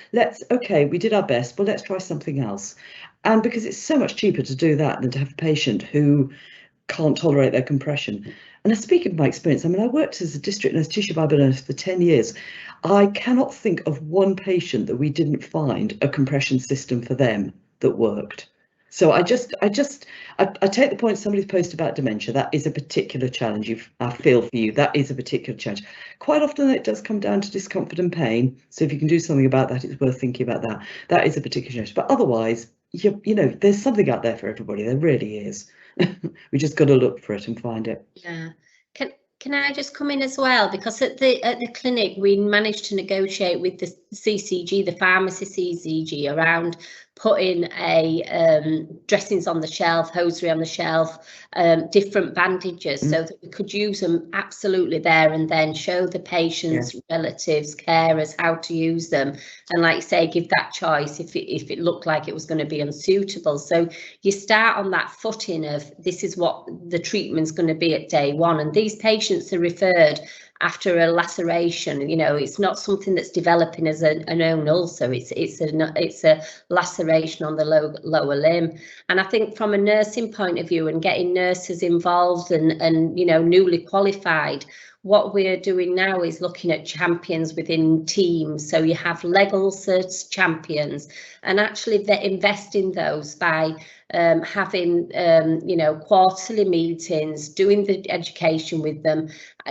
Okay, we did our best, but let's try something else. And because it's so much cheaper to do that than to have a patient who can't tolerate their compression. And speaking of my experience, I mean, I worked as a district nurse, tissue fibre nurse for 10 years. I cannot think of one patient that we didn't find a compression system for them that worked. So I take the point somebody's posted about dementia. That is a particular challenge. I feel for you. That is a particular challenge. Quite often it does come down to discomfort and pain. So if you can do something about that, it's worth thinking about that. That is a particular challenge. But otherwise, you know, there's something out there for everybody. There really is. We just got to look for it and find it. Yeah. Can I just come in as well? Because at the clinic, we managed to negotiate with the CCG, the pharmacy CCG, around putting dressings on the shelf, hosiery on the shelf, different bandages, so that we could use them absolutely there and then, show the patients, relatives, carers how to use them, and like you say, give that choice if it looked like it was going to be unsuitable. So you start on that footing of, this is what the treatment's going to be at day one, and these patients are referred after a laceration. You know, it's not something that's developing as an own ulcer. It's a laceration on the lower limb. And I think from a nursing point of view and getting nurses involved and you know, newly qualified, what we're doing now is looking at champions within teams. So you have leg ulcers champions, and actually they invest in those by having you know, quarterly meetings, doing the education with them,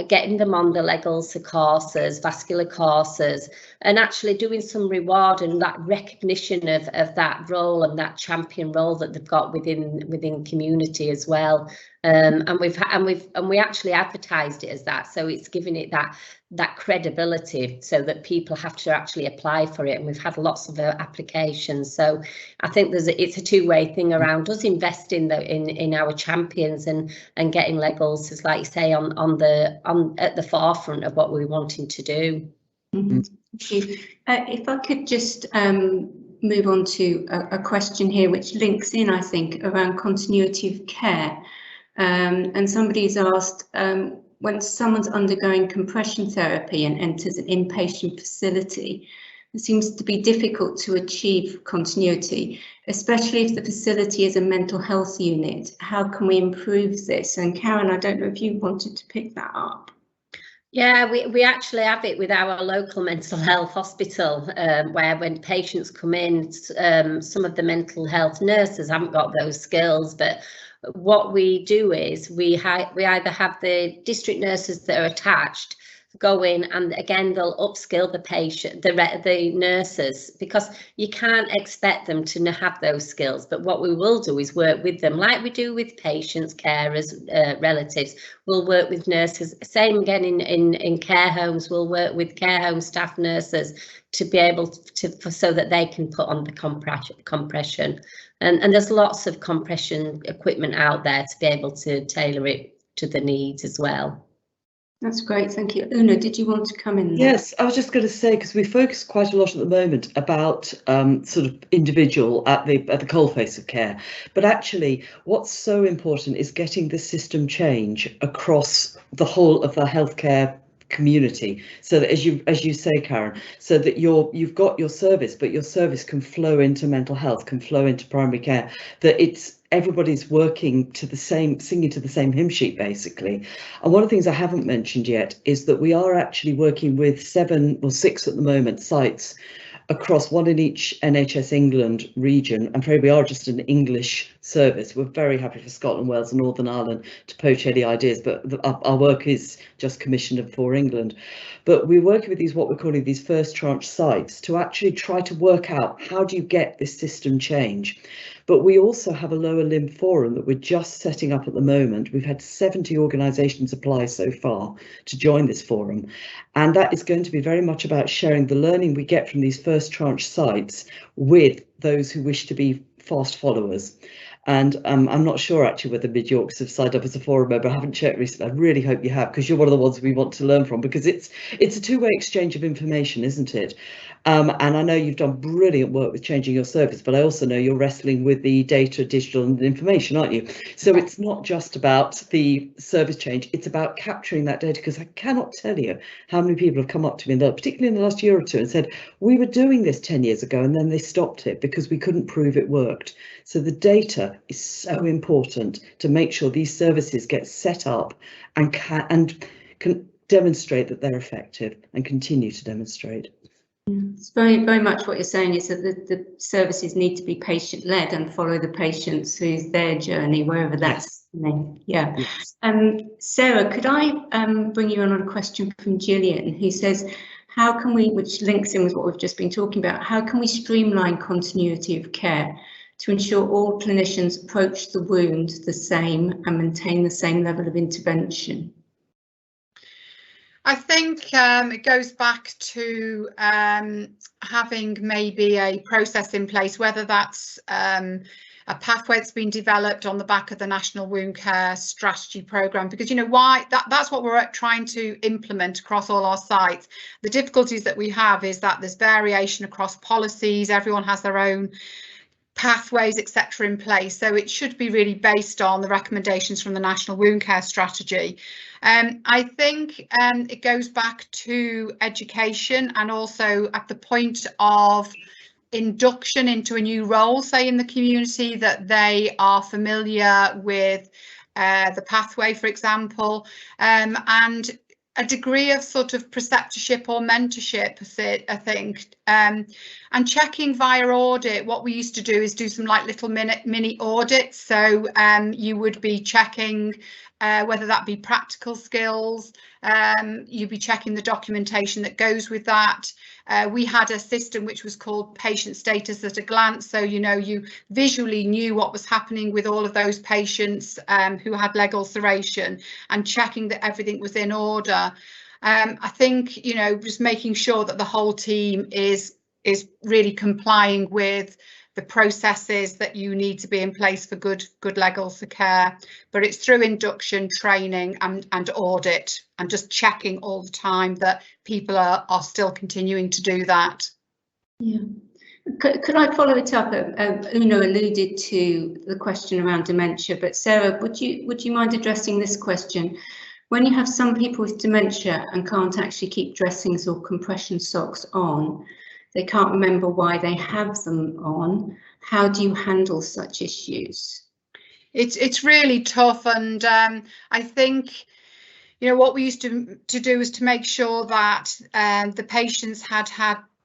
getting them on the leg ulcer courses, vascular courses, and actually doing some reward and that recognition of that role and that champion role that they've got within community as well. And we actually advertised it as that, so it's giving it that credibility, so that people have to actually apply for it, and we've had lots of applications. So I think it's a two-way thing around us investing in our champions and getting leg ulcers, like you say, at the forefront of what we're wanting to do. Mm-hmm. Thank you. If I could just move on to a question here which links in, I think, around continuity of care. And somebody's asked, when someone's undergoing compression therapy and enters an inpatient facility, it seems to be difficult to achieve continuity, especially if the facility is a mental health unit. How can we improve this? And Karen, I don't know if you wanted to pick that up. Yeah, we actually have it with our local mental health hospital, where when patients come in, some of the mental health nurses haven't got those skills, but what we do is we either have the district nurses that are attached go in, and again they'll upskill the patient, the nurses, because you can't expect them to have those skills. But what we will do is work with them like we do with patients, carers, relatives. We'll work with nurses, same again in care homes. We'll work with care home staff nurses to be able to so that they can put on the compression. And there's lots of compression equipment out there to be able to tailor it to the needs as well. That's great, thank you. Una, did you want to come in there? Yes, I was just going to say, because we focus quite a lot at the moment about sort of individual at the coalface of care, but actually what's so important is getting the system change across the whole of the healthcare community, so that as you say, Karen, so that you've got your service, but your service can flow into mental health, can flow into primary care, that everybody's working to the same, singing to the same hymn sheet, basically. And one of the things I haven't mentioned yet is that we are actually working with 7 or 6 at the moment sites across, one in each NHS England region. I'm afraid we are just an English service. We're very happy for Scotland, Wales and Northern Ireland to poach any ideas, but our work is just commissioned for England. But we're working with these, what we're calling these first tranche sites, to actually try to work out how do you get this system change. But we also have a lower limb forum that we're just setting up at the moment. We've had 70 organisations apply so far to join this forum, and that is going to be very much about sharing the learning we get from these first tranche sites with those who wish to be fast followers. And I'm not sure actually whether Mid Yorks have signed up as a forum member. I haven't checked recently. I really hope you have, because you're one of the ones we want to learn from, because it's a two-way exchange of information, isn't it? And I know you've done brilliant work with changing your service, but I also know you're wrestling with the data, digital and information, aren't you? So it's not just about the service change, it's about capturing that data, because I cannot tell you how many people have come up to me, particularly in the last year or two, and said, we were doing this 10 years ago and then they stopped it because we couldn't prove it worked. So the data is so important to make sure these services get set up and can demonstrate that they're effective and continue to demonstrate. It's very, very much what you're saying is that the services need to be patient-led and follow the patients through their journey, wherever that's. Yeah. Yes. Sarah, could I bring you on a question from Gillian, who says, how can we, which links in with what we've just been talking about, how can we streamline continuity of care to ensure all clinicians approach the wound the same and maintain the same level of intervention? I think it goes back to having maybe a process in place, whether that's a pathway that's been developed on the back of the National Wound Care Strategy Programme, because you know why that's what we're trying to implement across all our sites. The difficulties that we have is that there's variation across policies. Everyone has their own pathways, etc. in place. So it should be really based on the recommendations from the National Wound Care Strategy. I think it goes back to education, and also at the point of induction into a new role, say in the community, that they are familiar with the pathway, for example, and a degree of sort of preceptorship or mentorship, I think, and checking via audit. What we used to do is do some like little mini audits. So you would be checking whether that be practical skills, you'd be checking the documentation that goes with that. We had a system which was called patient status at a glance. So, you know, you visually knew what was happening with all of those patients who had leg ulceration, and checking that everything was in order. I think, you know, just making sure that the whole team is really complying with the processes that you need to be in place for good leg ulcer care. But it's through induction, training and audit, and just checking all the time that people are still continuing to do that. Yeah. Could I follow it up? Una alluded to the question around dementia, but Sarah, would you mind addressing this question? When you have some people with dementia and can't actually keep dressings or compression socks on, they can't remember why they have them on. How do you handle such issues? It's really tough, and I think, you know, what we used to do is to make sure that the patients had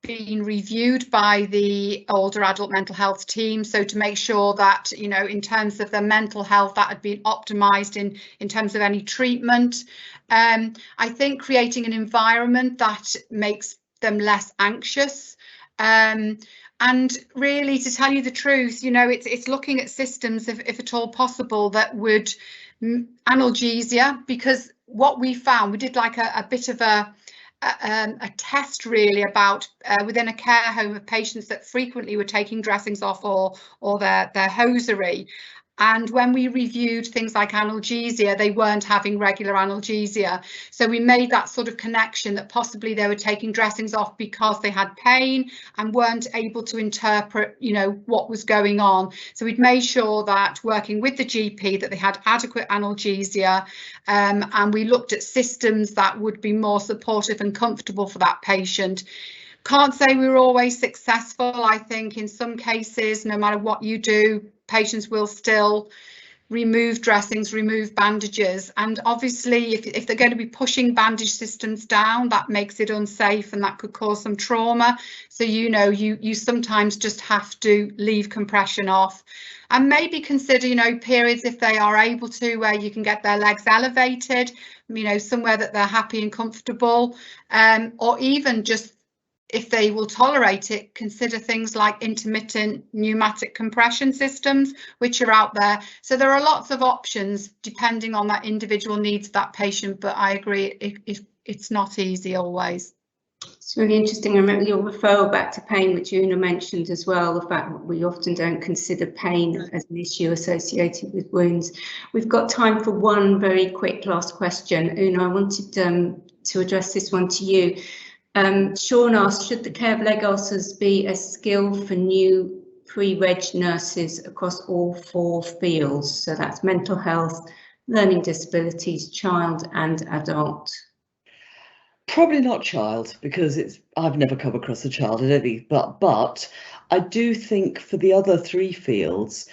been reviewed by the older adult mental health team. So to make sure that, you know, in terms of their mental health, that had been optimised in terms of any treatment. I think creating an environment that makes them less anxious. And really, to tell you the truth, you know, it's looking at systems, if at all possible, that would analgesia, because what we found, we did like a bit of a test really about within a care home of patients that frequently were taking dressings off or their hosiery. And when we reviewed things like analgesia, they weren't having regular analgesia. So we made that sort of connection that possibly they were taking dressings off because they had pain and weren't able to interpret, you know, what was going on. So we'd made sure that, working with the GP, that they had adequate analgesia, and we looked at systems that would be more supportive and comfortable for that patient. Can't say we were always successful. I think in some cases, no matter what you do, patients will still remove dressings, remove bandages. And obviously, if they're going to be pushing bandage systems down, that makes it unsafe and that could cause some trauma. So, you know, you sometimes just have to leave compression off. And maybe consider, you know, periods, if they are able to, where you can get their legs elevated, you know, somewhere that they're happy and comfortable, or even just, if they will tolerate it, consider things like intermittent pneumatic compression systems, which are out there. So there are lots of options depending on that individual needs of that patient, but I agree, it's not easy always. It's really interesting. I remember your referral back to pain, which Una mentioned as well, the fact that we often don't consider pain as an issue associated with wounds. We've got time for one very quick last question. Una, I wanted to address this one to you. Sean asked, should the care of leg ulcers be a skill for new pre-reg nurses across all 4 fields? So that's mental health, learning disabilities, child and adult. Probably not child, because I've never come across a child, I don't think, but I do think for the other 3 fields,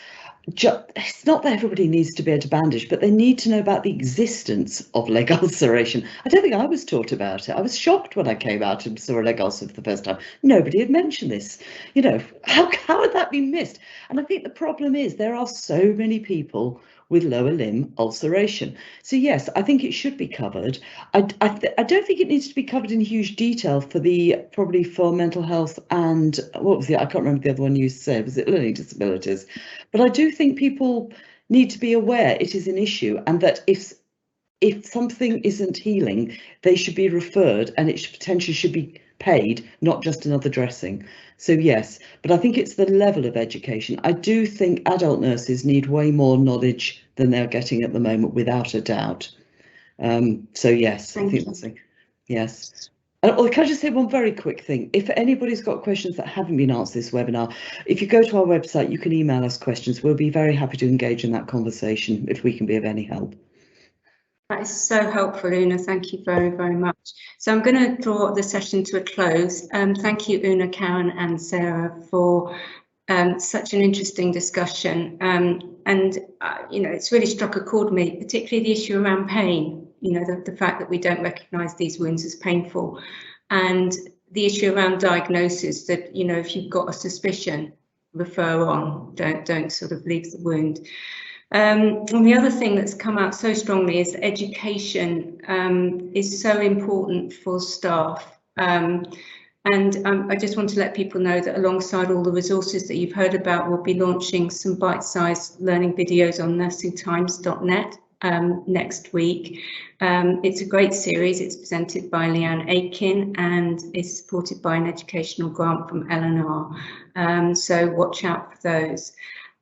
it's not that everybody needs to be able to bandage, but they need to know about the existence of leg ulceration. I don't think I was taught about it. I was shocked when I came out and saw a leg ulcer for the first time. Nobody had mentioned this. You know, how had that been missed? And I think the problem is there are so many people with lower limb ulceration. So yes, I think it should be covered. I don't think it needs to be covered in huge detail probably for mental health and what was I can't remember the other one you said, was it learning disabilities? But I do think people need to be aware it is an issue, and that if something isn't healing, they should be referred, and it potentially should be paid, not just another dressing. So yes, but I think it's the level of education. I do think adult nurses need way more knowledge than they're getting at the moment, without a doubt. So yes, I think that's it. Yes. And can I just say one very quick thing? If anybody's got questions that haven't been answered this webinar, if you go to our website, you can email us questions. We'll be very happy to engage in that conversation if we can be of any help. That is so helpful, Una. Thank you very, very much. So I'm going to draw the session to a close. Thank you, Una, Karen and Sarah, for such an interesting discussion. You know, it's really struck a chord with me, particularly the issue around pain. You know, the fact that we don't recognise these wounds as painful, and the issue around diagnosis, that, you know, if you've got a suspicion, refer on, don't sort of leave the wound. And the other thing that's come out so strongly is that education is so important for staff. I just want to let people know that alongside all the resources that you've heard about, we'll be launching some bite-sized learning videos on nursingtimes.net next week. It's a great series. It's presented by Leanne Aiken and is supported by an educational grant from L&R. So watch out for those.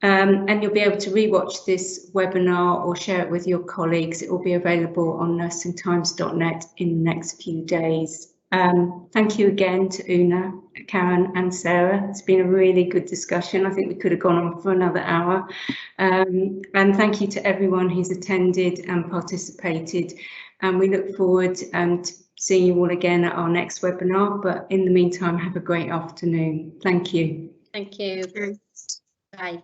And you'll be able to rewatch this webinar or share it with your colleagues. It will be available on nursingtimes.net in the next few days. Thank you again to Una, Karen and Sarah. It's been a really good discussion. I think we could have gone on for another hour. And thank you to everyone who's attended and participated. And we look forward to seeing you all again at our next webinar. But in the meantime, have a great afternoon. Thank you. Thank you. Bye.